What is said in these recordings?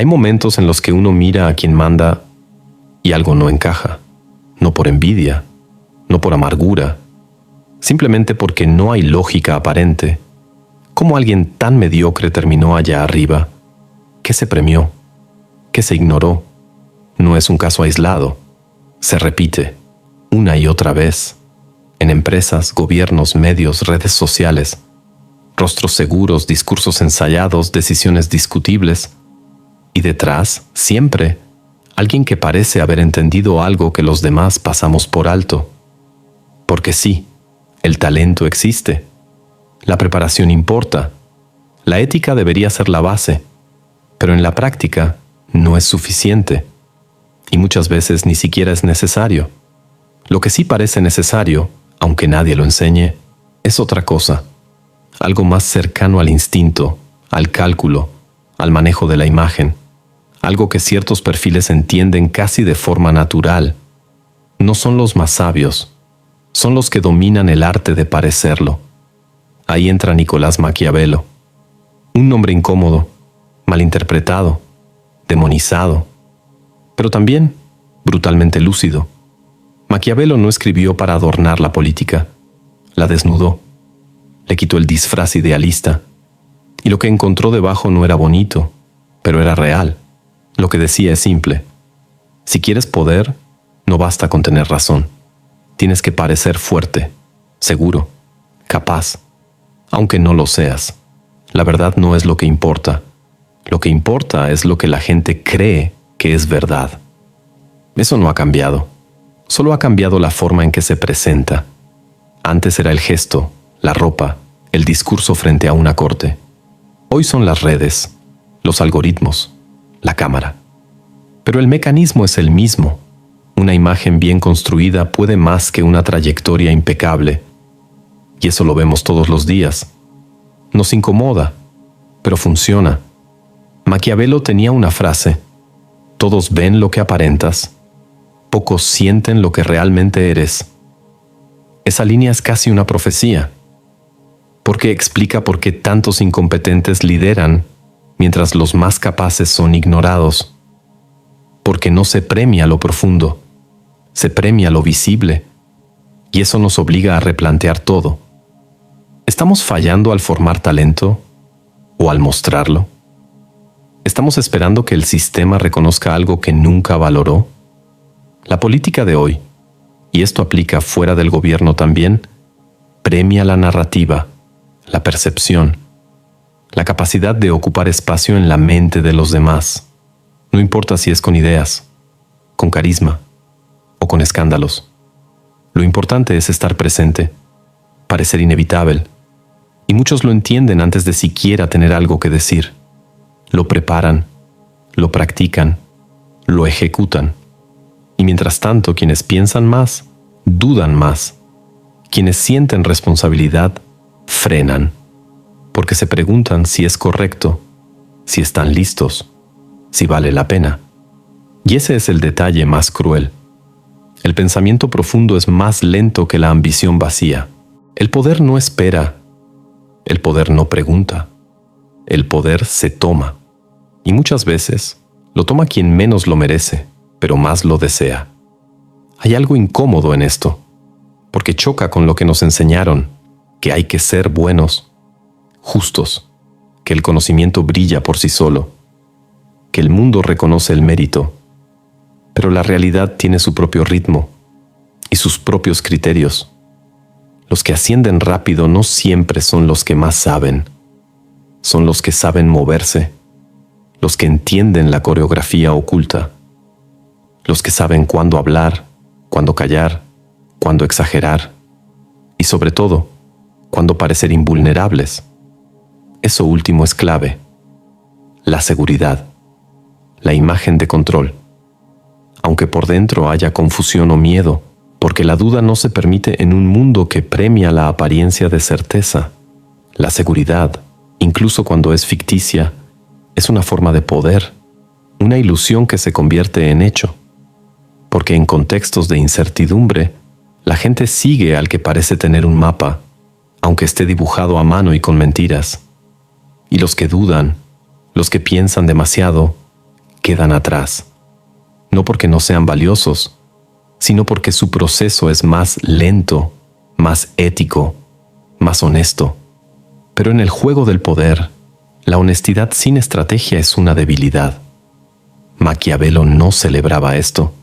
Hay momentos en los que uno mira a quien manda y algo no encaja, no por envidia, no por amargura, simplemente porque no hay lógica aparente. ¿Cómo alguien tan mediocre terminó allá arriba? ¿Qué se premió? ¿Qué se ignoró? No es un caso aislado. Se repite una y otra vez en empresas, gobiernos, medios, redes sociales. Rostros seguros, discursos ensayados, decisiones discutibles. Y detrás, siempre, alguien que parece haber entendido algo que los demás pasamos por alto. Porque sí, el talento existe. La preparación importa. La ética debería ser la base. Pero en la práctica no es suficiente. Y muchas veces ni siquiera es necesario. Lo que sí parece necesario, aunque nadie lo enseñe, es otra cosa. Algo más cercano al instinto, al cálculo, al manejo de la imagen. Algo que ciertos perfiles entienden casi de forma natural. No son los más sabios, son los que dominan el arte de parecerlo. Ahí entra Nicolás Maquiavelo. Un nombre incómodo, malinterpretado, demonizado, pero también brutalmente lúcido. Maquiavelo no escribió para adornar la política, la desnudó, le quitó el disfraz idealista, y lo que encontró debajo no era bonito, pero era real. Lo que decía es simple. Si quieres poder, no basta con tener razón. Tienes que parecer fuerte, seguro, capaz, aunque no lo seas. La verdad no es lo que importa. Lo que importa es lo que la gente cree que es verdad. Eso no ha cambiado. Solo ha cambiado la forma en que se presenta. Antes era el gesto, la ropa, el discurso frente a una corte. Hoy son las redes, los algoritmos, la cámara. Pero el mecanismo es el mismo. Una imagen bien construida puede más que una trayectoria impecable. Y eso lo vemos todos los días. Nos incomoda, pero funciona. Maquiavelo tenía una frase: todos ven lo que aparentas, pocos sienten lo que realmente eres. Esa línea es casi una profecía, porque explica por qué tantos incompetentes lideran mientras los más capaces son ignorados. Porque no se premia lo profundo, se premia lo visible, y eso nos obliga a replantear todo. ¿Estamos fallando al formar talento o al mostrarlo? ¿Estamos esperando que el sistema reconozca algo que nunca valoró? La política de hoy, y esto aplica fuera del gobierno también, premia la narrativa, la percepción, la capacidad de ocupar espacio en la mente de los demás. No importa si es con ideas, con carisma o con escándalos. Lo importante es estar presente, parecer inevitable, y muchos lo entienden antes de siquiera tener algo que decir. Lo preparan, lo practican, lo ejecutan. Y mientras tanto, quienes piensan más, dudan más. Quienes sienten responsabilidad, frenan, porque se preguntan si es correcto, si están listos, si vale la pena. Y ese es el detalle más cruel. El pensamiento profundo es más lento que la ambición vacía. El poder no espera. El poder no pregunta. El poder se toma. Y muchas veces lo toma quien menos lo merece, pero más lo desea. Hay algo incómodo en esto, porque choca con lo que nos enseñaron, que hay que ser buenos, justos, que el conocimiento brilla por sí solo, que el mundo reconoce el mérito, pero la realidad tiene su propio ritmo y sus propios criterios. Los que ascienden rápido no siempre son los que más saben, son los que saben moverse, los que entienden la coreografía oculta, los que saben cuándo hablar, cuándo callar, cuándo exagerar y sobre todo, cuándo parecer invulnerables. Eso último es clave. La seguridad, la imagen de control. Aunque por dentro haya confusión o miedo, porque la duda no se permite en un mundo que premia la apariencia de certeza. La seguridad, incluso cuando es ficticia, es una forma de poder, una ilusión que se convierte en hecho. Porque en contextos de incertidumbre, la gente sigue al que parece tener un mapa, aunque esté dibujado a mano y con mentiras. Y los que dudan, los que piensan demasiado, quedan atrás, no porque no sean valiosos, sino porque su proceso es más lento, más ético, más honesto. Pero en el juego del poder, la honestidad sin estrategia es una debilidad. Maquiavelo no celebraba esto,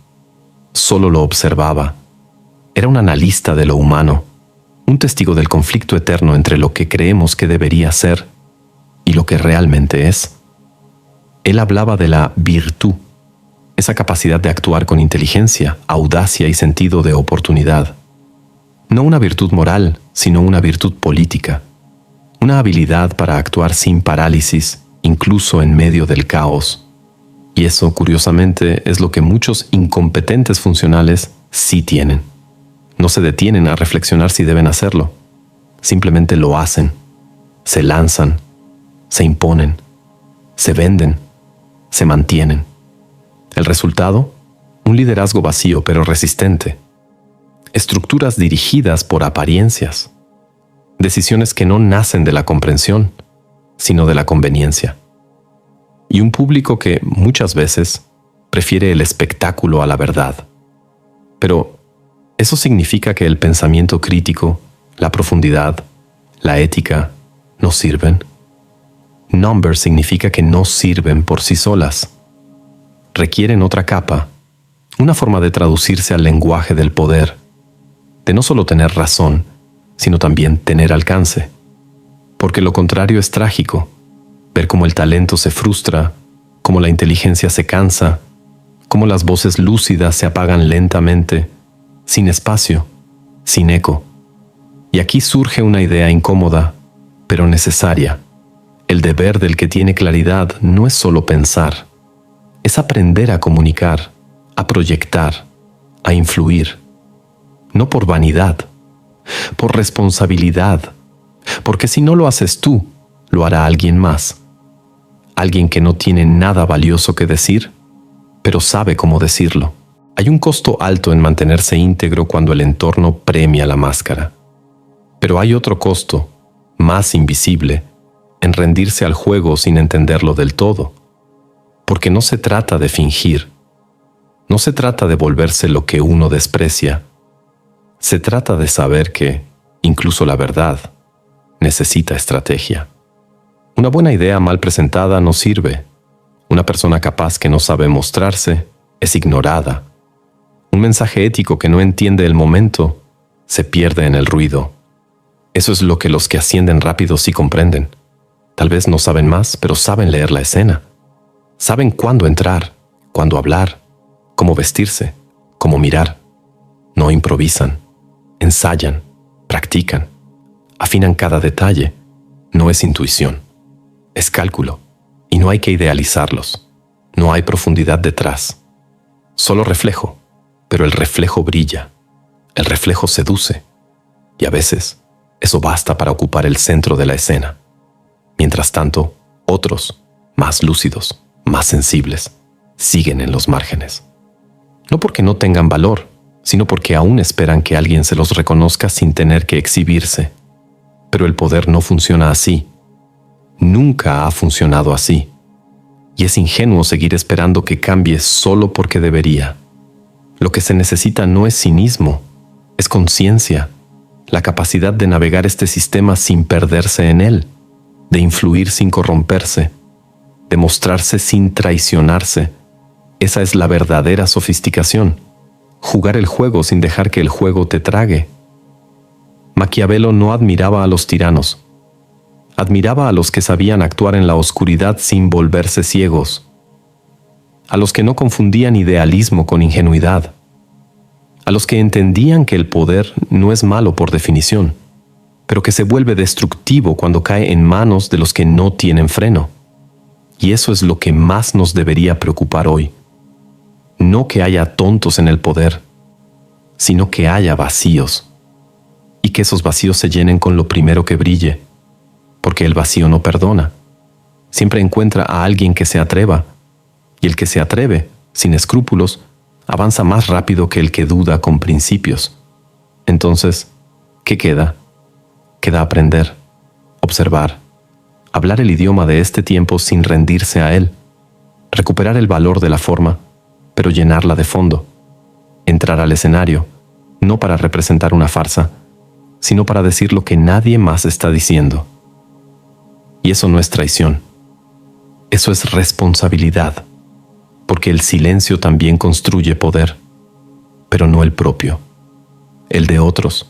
solo lo observaba. Era un analista de lo humano, un testigo del conflicto eterno entre lo que creemos que debería ser y lo que realmente es. Él hablaba de la virtud, esa capacidad de actuar con inteligencia, audacia y sentido de oportunidad. No una virtud moral, sino una virtud política. Una habilidad para actuar sin parálisis, incluso en medio del caos. Y eso, curiosamente, es lo que muchos incompetentes funcionales sí tienen. No se detienen a reflexionar si deben hacerlo. Simplemente lo hacen. Se lanzan. Se imponen. Se venden. Se mantienen. El resultado, un liderazgo vacío pero resistente. Estructuras dirigidas por apariencias. Decisiones que no nacen de la comprensión, sino de la conveniencia. Y un público que, muchas veces, prefiere el espectáculo a la verdad. Pero, ¿eso significa que el pensamiento crítico, la profundidad, la ética, no sirven? Number significa que no sirven por sí solas. Requieren otra capa, una forma de traducirse al lenguaje del poder, de no solo tener razón, sino también tener alcance. Porque lo contrario es trágico, ver cómo el talento se frustra, cómo la inteligencia se cansa, cómo las voces lúcidas se apagan lentamente, sin espacio, sin eco. Y aquí surge una idea incómoda, pero necesaria. El deber del que tiene claridad no es solo pensar, es aprender a comunicar, a proyectar, a influir. No por vanidad, por responsabilidad, porque si no lo haces tú, lo hará alguien más. Alguien que no tiene nada valioso que decir, pero sabe cómo decirlo. Hay un costo alto en mantenerse íntegro cuando el entorno premia la máscara. Pero hay otro costo, más invisible, en rendirse al juego sin entenderlo del todo. Porque no se trata de fingir, no se trata de volverse lo que uno desprecia. Se trata de saber que, incluso la verdad, necesita estrategia. Una buena idea mal presentada no sirve. Una persona capaz que no sabe mostrarse es ignorada. Un mensaje ético que no entiende el momento se pierde en el ruido. Eso es lo que los que ascienden rápido sí comprenden. Tal vez no saben más, pero saben leer la escena. Saben cuándo entrar, cuándo hablar, cómo vestirse, cómo mirar. No improvisan, ensayan, practican, afinan cada detalle. No es intuición, es cálculo, y no hay que idealizarlos. No hay profundidad detrás. Solo reflejo, pero el reflejo brilla, el reflejo seduce, y a veces eso basta para ocupar el centro de la escena. Mientras tanto, otros, más lúcidos, más sensibles, siguen en los márgenes. No porque no tengan valor, sino porque aún esperan que alguien se los reconozca sin tener que exhibirse. Pero el poder no funciona así. Nunca ha funcionado así. Y es ingenuo seguir esperando que cambie solo porque debería. Lo que se necesita no es cinismo, es conciencia, la capacidad de navegar este sistema sin perderse en él, de influir sin corromperse, de mostrarse sin traicionarse. Esa es la verdadera sofisticación. Jugar el juego sin dejar que el juego te trague. Maquiavelo no admiraba a los tiranos. Admiraba a los que sabían actuar en la oscuridad sin volverse ciegos. A los que no confundían idealismo con ingenuidad. A los que entendían que el poder no es malo por definición, pero que se vuelve destructivo cuando cae en manos de los que no tienen freno. Y eso es lo que más nos debería preocupar hoy. No que haya tontos en el poder, sino que haya vacíos. Y que esos vacíos se llenen con lo primero que brille. Porque el vacío no perdona. Siempre encuentra a alguien que se atreva. Y el que se atreve, sin escrúpulos, avanza más rápido que el que duda con principios. Entonces, ¿qué queda? Queda aprender, observar, hablar el idioma de este tiempo sin rendirse a él. recuperar el valor de la forma, pero llenarla de fondo. Entrar al escenario, no para representar una farsa, sino para decir lo que nadie más está diciendo. Y eso no es traición. Eso es responsabilidad, porque el silencio también construye poder, pero no el propio, el de otros,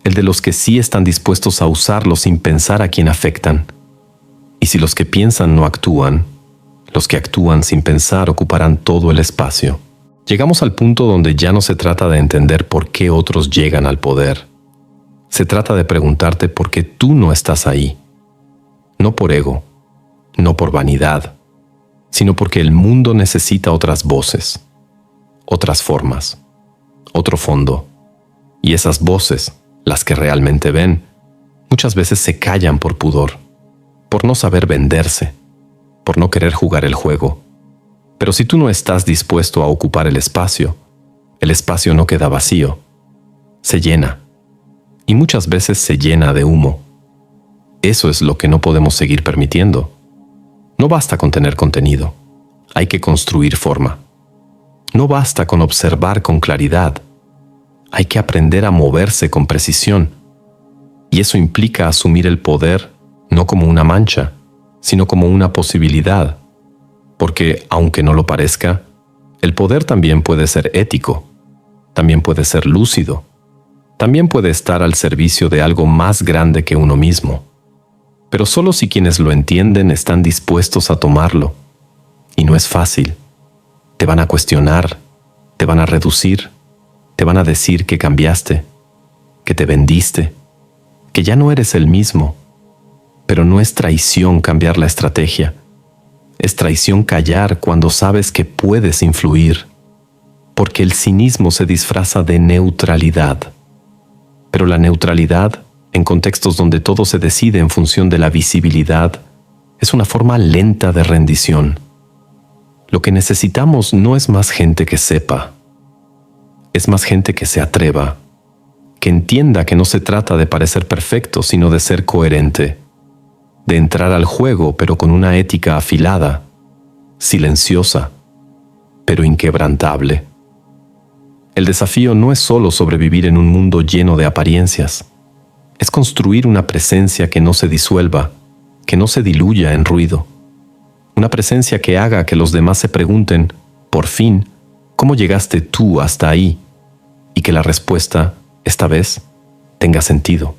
el de los que sí están dispuestos a usarlo sin pensar a quién afectan. Y si los que piensan no actúan, los que actúan sin pensar ocuparán todo el espacio. Llegamos al punto donde ya no se trata de entender por qué otros llegan al poder. Se trata de preguntarte por qué tú no estás ahí. No por ego, no por vanidad, sino porque el mundo necesita otras voces, otras formas, otro fondo. Y esas voces, las que realmente ven, muchas veces se callan por pudor, por no saber venderse, por no querer jugar el juego. Pero si tú no estás dispuesto a ocupar el espacio no queda vacío, se llena. Y muchas veces se llena de humo. Eso es lo que no podemos seguir permitiendo. No basta con tener contenido, hay que construir forma. No basta con observar con claridad, hay que aprender a moverse con precisión. Y eso implica asumir el poder no como una mancha, sino como una posibilidad. Porque, aunque no lo parezca, el poder también puede ser ético, también puede ser lúcido, también puede estar al servicio de algo más grande que uno mismo. Pero solo si quienes lo entienden están dispuestos a tomarlo. Y no es fácil. Te van a cuestionar, te van a reducir, te van a decir que cambiaste, que te vendiste, que ya no eres el mismo. Pero no es traición cambiar la estrategia. Es traición callar cuando sabes que puedes influir, porque el cinismo se disfraza de neutralidad. Pero la neutralidad, en contextos donde todo se decide en función de la visibilidad, es una forma lenta de rendición. Lo que necesitamos no es más gente que sepa, es más gente que se atreva, que entienda que no se trata de parecer perfecto, sino de ser coherente, de entrar al juego pero con una ética afilada, silenciosa, pero inquebrantable. El desafío no es solo sobrevivir en un mundo lleno de apariencias, es construir una presencia que no se disuelva, que no se diluya en ruido. Una presencia que haga que los demás se pregunten, por fin, ¿cómo llegaste tú hasta ahí? Y que la respuesta, esta vez, tenga sentido.